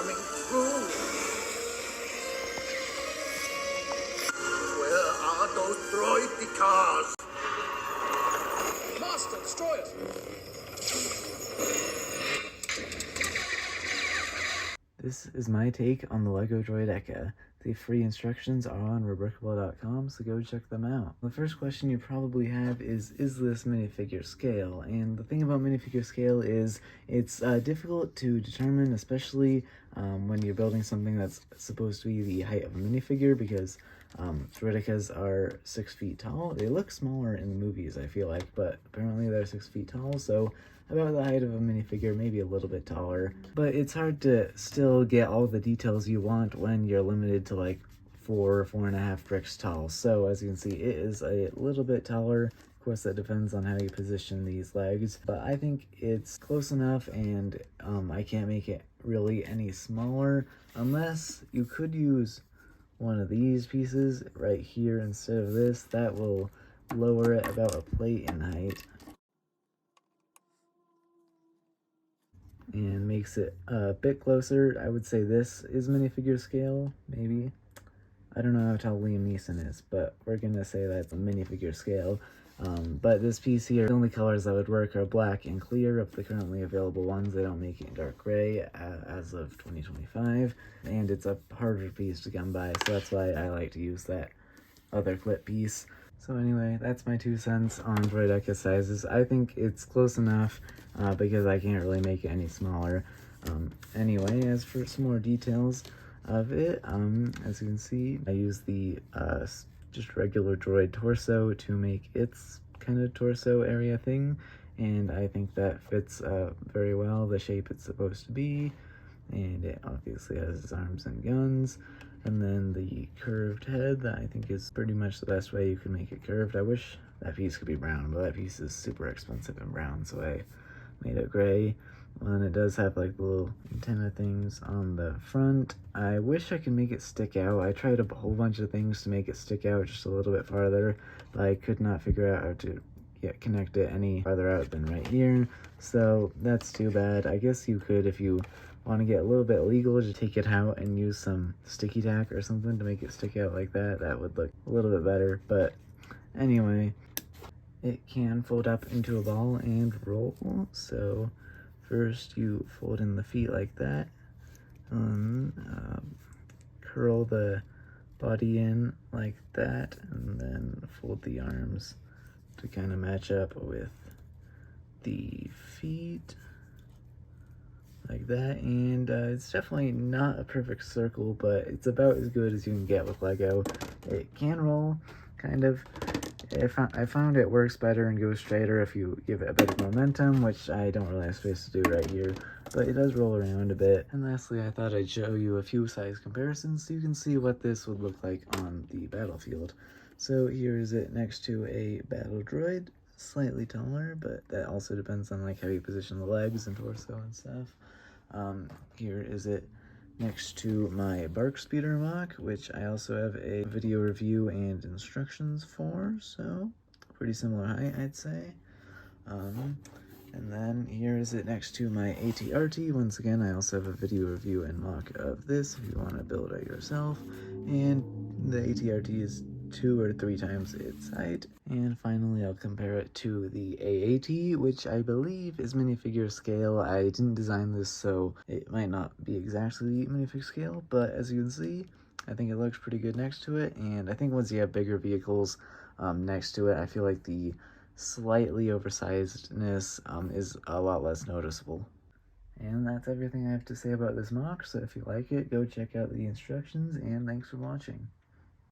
coming through. Where are those Droidekas? Master, destroy it! This is my take on the LEGO Droideka. The free instructions are on rubricable.com, so go check them out. The first question you probably have is this minifigure scale? And the thing about minifigure scale is it's difficult to determine, especially when you're building something that's supposed to be the height of a minifigure, because Droidekas are 6 feet tall. They look smaller in the movies, I feel like, but apparently they're 6 feet tall, so about the height of a minifigure, maybe a little bit taller. But it's hard to still get all the details you want when you're limited to like 4.5 bricks tall. So as you can see, it is a little bit taller. Of course, that depends on how you position these legs, but I think it's close enough, and I can't make it really any smaller, unless you could use one of these pieces right here instead of this. That will lower it about a plate in height and makes it a bit closer. I would say this is minifigure scale, maybe. I don't know how tall Liam Neeson is, but we're gonna say that's a minifigure scale. But this piece here, the only colors that would work are black and clear of the currently available ones. They don't make it in dark gray as of 2025, and it's a harder piece to come by, so that's why I like to use that other clip piece. So anyway, that's my 2 cents on Droideka sizes. I think it's close enough because I can't really make it any smaller. Anyway, as for some more details of it, as you can see, I use the just regular droid torso to make its kind of torso area thing, and I think that fits very well the shape it's supposed to be, and it obviously has its arms and guns. And then the curved head, that I think is pretty much the best way you can make it curved. I wish that piece could be brown, but that piece is super expensive and brown, so I made it gray. And it does have like the little antenna things on the front. I wish I could make it stick out. I tried a whole bunch of things to make it stick out just a little bit farther, but I could not figure out how to connect it any farther out than right here. So that's too bad. I guess you could, if you want to get a little bit legal, to take it out and use some sticky tack or something to make it stick out like that. That would look a little bit better. But anyway, it can fold up into a ball and roll. So first you fold in the feet like that, and curl the body in like that, and then fold the arms to kind of match up with the feet like that. And it's definitely not a perfect circle, but it's about as good as you can get with Lego. It can roll, kind of. I found it works better and goes straighter if you give it a bit of momentum, which I don't really have space to do right here, but it does roll around a bit. And lastly, I thought I'd show you a few size comparisons so you can see what this would look like on the battlefield. So here is it next to a battle droid, slightly taller, but that also depends on like how you position the legs and torso and stuff. Here is it next to my Bark Speeder MOC, which I also have a video review and instructions for, so pretty similar height, I'd say. And then here is it next to my ATRT. Once again, I also have a video review and mock of this if you want to build it yourself. And the ATRT is 2 or 3 times its height. And finally, I'll compare it to the AAT, which I believe is minifigure scale. I didn't design this, so it might not be exactly minifigure scale, but as you can see, I think it looks pretty good next to it. And I think once you have bigger vehicles next to it, I feel like the slightly oversizedness is a lot less noticeable. And that's everything I have to say about this MOC, so if you like it, go check out the instructions, and thanks for watching.